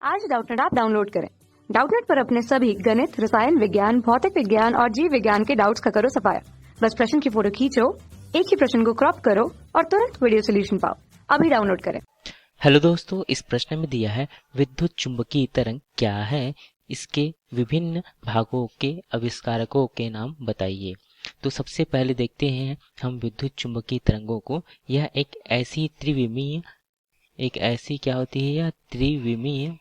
आज Doubtnut app download करें। Doubtnut पर अपने सभी गणित, रसायन विज्ञान, भौतिक विज्ञान और जीव विज्ञान के डाउट्स का करो सफाया। बस प्रश्न की फोटो खींचो, एक ही प्रश्न को क्रॉप करो और तुरंत वीडियो सोल्यूशन पाओ। अभी डाउनलोड करें। हेलो दोस्तों, इस प्रश्न में दिया है विद्युत चुंबकीय तरंग क्या है, इसके विभिन्न भागों के आविष्कारकों के नाम बताइए। तो सबसे पहले देखते हैं हम विद्युत चुंबकीय तरंगों को। यह एक ऐसी क्या होती है, यह त्रिविमीय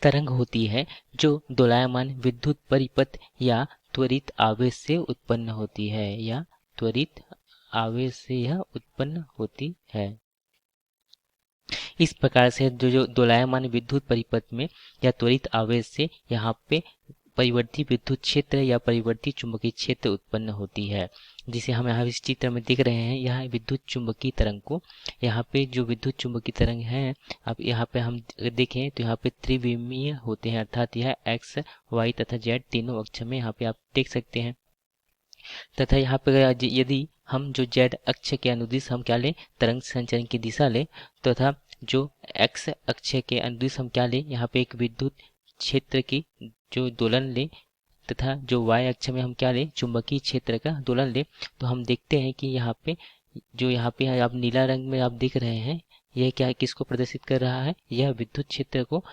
तरंग होती है जो दोलायमान विद्युत परिपथ या त्वरित आवेश से उत्पन्न होती है यह उत्पन्न होती है। इस प्रकार से जो दोलायमान विद्युत परिपथ में या त्वरित आवेश से यहाँ पे परिवर्ती विद्युत क्षेत्र या परिवर्ती चुंबकीय क्षेत्र उत्पन्न होती है, जिसे हम यहाँ इस चित्र में देख रहे हैं। यह विद्युत चुंबकीय तरंग को, यहाँ पे जो विद्युत चुंबकीय तरंग है, अब यहाँ पे हम देखें तो यहाँ पे त्रिविमीय होते हैं, अर्थात यह एक्स, वाई तथा जेड तीनों अक्ष में यहाँ पे आप देख सकते हैं। तथा यहाँ पे यदि हम जो जेड अक्ष के अनुदिश हम क्या लें, तरंग संचरण की दिशा लें, तथा जो एक्स अक्ष के अनुदिश हम क्या लें, यहाँ पे एक विद्युत क्षेत्र की जो दोलन लें, तथा जो वाई अक्ष में हम क्या लें, चुंबकीय क्षेत्र का दोलन लें, तो हम देखते हैं कि यहाँ पे आप नीला रंग में आप देख रहे हैं, यह क्या किसको प्रदर्शित कर रहा है, यह विद्युत क्षेत्र को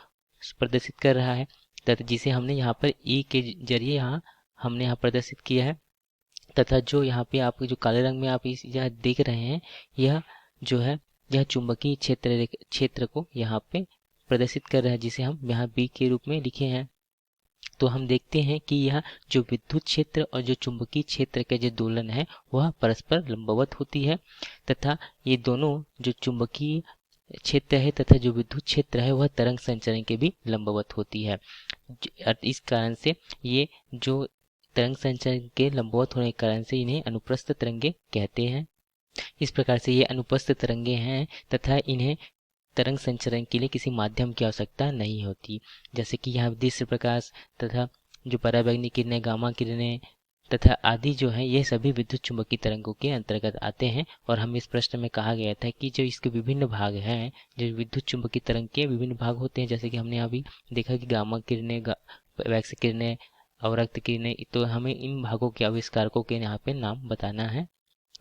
प्रदर्शित कर रहा है, तथा जिसे हमने यहाँ पर ई के जरिए हमने यहाँ प्रदर्शित किया है। तथा जो यहाँ पे आप जो काले रंग में आप यह देख रहे हैं, यह जो है यह चुंबकीय क्षेत्र को यहाँ पे प्रदर्शित कर रहा है, जिसे हम यहाँ बी के रूप में लिखे हैं। तो हम देखते हैं कि यह जो विद्युत क्षेत्र और जो चुंबकीय क्षेत्र का जो दोलन है वह परस्पर लंबवत होती है, तथा ये दोनों जो चुंबकीय क्षेत्र है तथा जो विद्युत क्षेत्र है वह तरंग संचरण के भी लंबवत होती है। इस कारण से ये जो तरंग संचरण के लंबवत होने के कारण से इन्हें अनुप्रस्थ तरंगे कहते हैं। इस प्रकार से ये अनुप्रस्थ तरंगे हैं तथा इन्हें तरंग संचरण के लिए किसी माध्यम की आवश्यकता नहीं होती, जैसे कि यहाँ दृश्य प्रकाश तथा जो पराबैंगनी किरणें, गामा किरणें तथा आदि जो है, ये सभी विद्युत चुंबकीय तरंगों के अंतर्गत आते हैं। और हम इस प्रश्न में कहा गया था कि जो इसके विभिन्न भाग हैं, जो विद्युत चुंबकीय तरंग के विभिन्न भाग होते हैं, जैसे कि हमने अभी देखा कि गामा किरणें, वैक्स किरणें, अवरक्त किरणें, तो हमें इन भागों के आविष्कारकों के यहाँ पे नाम बताना है।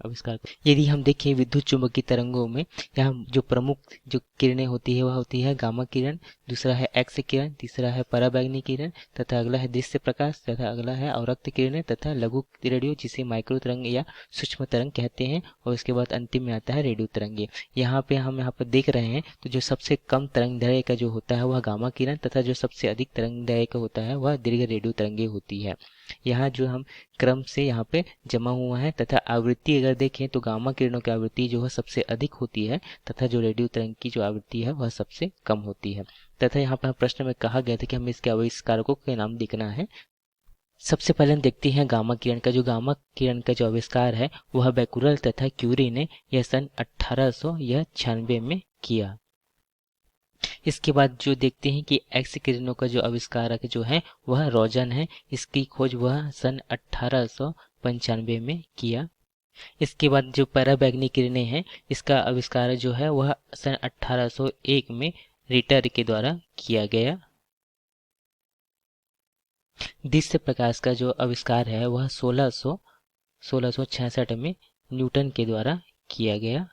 आविष्कार यदि हम देखें विद्युत चुंबकीय तरंगों में, यहाँ जो प्रमुख जो किरणें होती है वह होती है गामा किरण, दूसरा है एक्स किरण, तीसरा है पराबैंगनी किरण, तथा अगला है दृश्य प्रकाश, तथा अगला है अवरक्त किरणें, तथा लघु रेडियो जिसे माइक्रो तरंग या सूक्ष्म तरंग कहते हैं, और उसके बाद अंतिम में आता है रेडियो तरंगे। यहाँ पे हम यहाँ पर देख रहे हैं तो जो सबसे कम तरंग दैर्घ्य का जो होता है वह गामा किरण, तथा जो सबसे अधिक तरंग दैर्घ्य का होता है वह दीर्घ रेडियो तरंगे होती है। यहाँ जो हम क्रम से यहाँ पे जमा हुआ है, तथा आवृत्ति अगर देखें तो गामा किरणों की आवृत्ति जो है सबसे अधिक होती है, तथा जो रेडियो तरंग की जो आवृत्ति है वह सबसे कम होती है। तथा यहाँ पर प्रश्न में कहा गया था कि हमें इसके आविष्कारकों के नाम लिखना है। सबसे पहले हम देखते हैं गामा किरण का। जो गामा किरण का जो आविष्कार है वह बैकुरल तथा क्यूरी ने यह सन 1896 में किया। इसके बाद जो देखते हैं कि एक्स किरणों का जो आविष्कारक जो है वह रोजन है। इसकी खोज वह सन 1895 में किया। इसके बाद जो पराबैंगनी किरणें हैं, इसका आविष्कार जो है वह सन 1801 में रिटर के द्वारा किया गया। दृश्य प्रकाश का जो आविष्कार है वह 1666 में न्यूटन के द्वारा किया गया।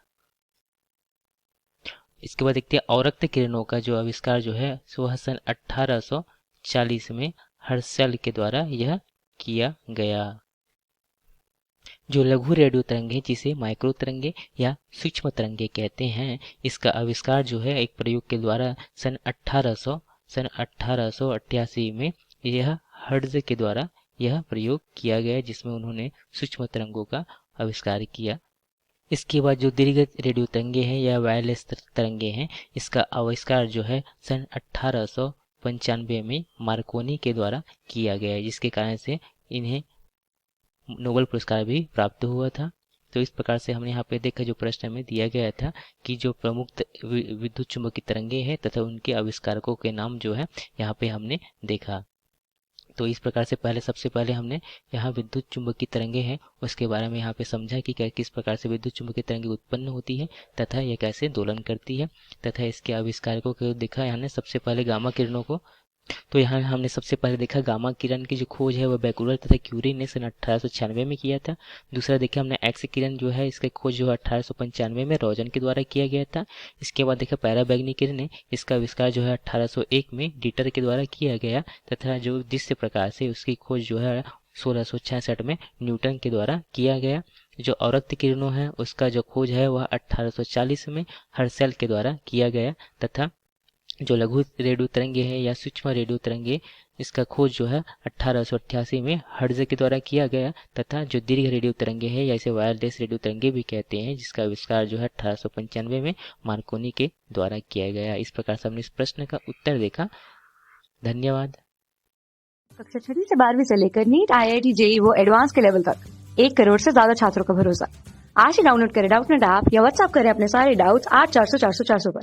इसके बाद देखते हैं अवरक्त किरणों का जो आविष्कार जो है वह सन 1840 में हर्शल के द्वारा यह किया गया। जो लघु रेडियो तरंगे जिसे माइक्रो तरंगे या सूक्ष्म तरंगे कहते हैं, इसका आविष्कार जो है एक प्रयोग के द्वारा सन 1888 में यह हर्ट्ज के द्वारा यह प्रयोग किया गया, जिसमें उन्होंने सूक्ष्म तरंगों का आविष्कार किया। इसके बाद जो दीर्घ रेडियो तरंगे हैं या वायरलेस तरंगे हैं, इसका आविष्कार जो है सन 1895 में मार्कोनी के द्वारा किया गया है, जिसके कारण से इन्हें नोबेल पुरस्कार भी प्राप्त हुआ था। तो इस प्रकार से हमने यहाँ पे देखा जो प्रश्न में दिया गया था कि जो प्रमुख विद्युत चुंबकीय तरंगे हैं तथा उनके आविष्कारकों के नाम जो है यहाँ पे हमने देखा। तो इस प्रकार से सबसे पहले हमने यहाँ विद्युत चुंबकीय तरंगे हैं उसके बारे में यहाँ पे समझा कि किस प्रकार से विद्युत चुंबकीय तरंगे उत्पन्न होती है तथा यह कैसे दोलन करती है तथा इसके आविष्कारकों को देखा हमने सबसे पहले गामा किरणों को। तो यहाँ हमने सबसे पहले देखा गामा किरण की जो खोज है वह बैकुलर तथा क्यूरी ने सन 1896 में किया था। दूसरा देखा हमने एक्स किरण जो है इसका खोज जो है 1895 में रोजन के द्वारा किया गया था। इसके बाद देखा पैराबैंगनी किरण है, इसका आविष्कार जो है 1801 में डीटर के द्वारा किया गया तथा जो जिस प्रकार से उसकी खोज जो है 1666 में न्यूटन के द्वारा किया गया। जो औरक्त किरणों है उसका जो खोज है वह 1840 में हर्सेल के द्वारा किया गया तथा जो लघु रेडियो तरंगे है या सूक्ष्म रेडियो तरंगे इसका खोज जो है 1888 में हर्ट्ज के द्वारा किया गया तथा जो दीर्घ रेडियो तरंगे है या इसे वायरलेस रेडियो तरंगे भी कहते हैं जिसका आविष्कार जो है 1895 में मार्कोनी के द्वारा किया गया। इस प्रकार से हमने इस प्रश्न का उत्तर देखा। धन्यवाद। कक्षा 6वीं से 12वीं से लेकर नीट, IIT, JEE वो एडवांस के लेवल तक 1 करोड़ से ज्यादा छात्रों का भरोसा। आज ही डाउनलोड करें डाउटनेट ऐप या व्हाट्सएप करें अपने सारे डाउट्स 8400 400 400 पर।